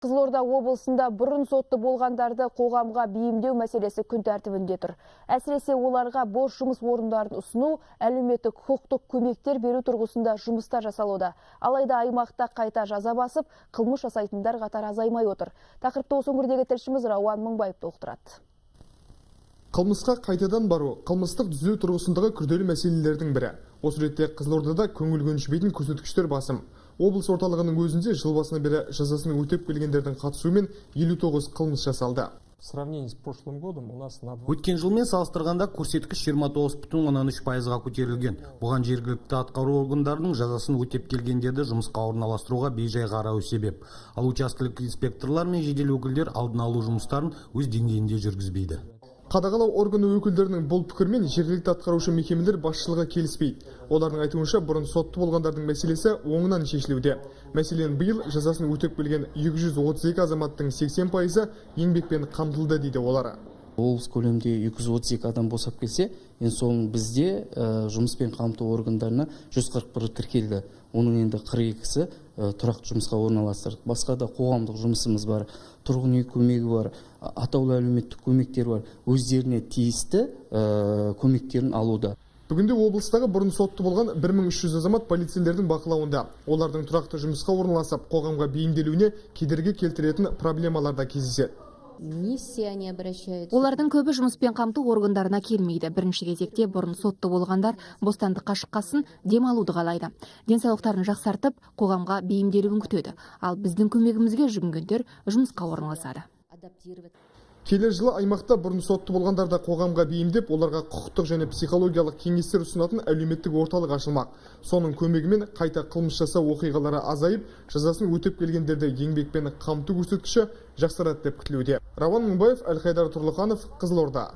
Қызылорда облысында бұрын сотты болғандарды қоғамға бейімдеу мәселесі күн тәртібінде тұр. Әсіресе оларға бос жұмыс орындарын ұсыну, әлеуметтік құқықтық көмектер беру тұрғысында жұмыстар жасалуда. Алайда аймақта қайта жаза басып, қылмыс жасайтындар қатары азаймай отыр. Тақырыпты осы өңірдегі тілшіміз Рауан Мыңбаев толықтырады. Қылмысқа қайтадан бару, қылмыстық түзеу тұрғысындағы күрделі мәселелердің бірі. Осы ретте Қызылордада көңіл көншітпейтін көрсеткіштер басым. Облыс орталығының өзінде жыл басынан бері жазасын өтеп келгендердің қатысуымен 59 қылмыс жасалды. Өткен жылмен салыстырғанда көрсеткіш 29,3%-ға көтерілген. Бұған жергілікті атқару органдарының жазасын өтеп келгендерді жұмысқа орналастыруға бейжай қарауы себеп. Ал учаскелік инспекторлар мен жедел өкілдер алдын алу жұмыстарын өз деңгейінде жүргізбейді. Қадағалау органы өкілдерінің бұл пікірмен жергілікті атқарушы мекемелер басшылығы келіспейді. Олардың айтуынша бұрын сотты болғандардың мәселесі оңынан шешілуде. Мәселен, биыл жазасын өтеп келген 232 азаматтың 80%-ы еңбекпен қамтылды дейді олар. Облыс көлемінде 232 адам босап келсе, соның бізде жұмыспен қамту органдарына 141 тіркелді. Оның енді 42-сі тұрақты жұмысқа орналастырдық. Басқа да қоғамдық жұмысымыз бар, тұрғын үй көмегі бар, атаулы әлеуметтік көмектер бар. Өздеріне тиісті көмектерін алуда. Бүгінде облыстағы бұрын сотты болған 1300 азамат полицейлердің бақылауында. Олардың тұрақты жұмысқа орналасып, қоғамға бейімделуіне кедергі келтіретін проблемалар да кездеседі. Олардың көбі жұмыспен қамту органдарына келмейді. Бірінші кезекте бұрын сотты болғандар бостандыққа шыққасын демалуды қалайды. Денсаулықтарын жақсартып, қоғамға бейімделуін күтеді. Ал біздің көмегімізге жүгінгендер жұмысқа орналасады. Келер жылы аймақта бұрын сотты болғандарда қоғамға бейімдеп, оларға құқықтық және психологиялық кеңестер ұсынатын әлеуметтік орталық ашылмақ. Соның көмегімен қайта қылмыс жасау оқиғалары азайып, жазасын өтеп келгендерді еңбекпен қамту көрсеткіші жақсарады деп күтілуде. Рауан Мыңбаев, Әлхайдар Тұрлыханов, Қызылорда.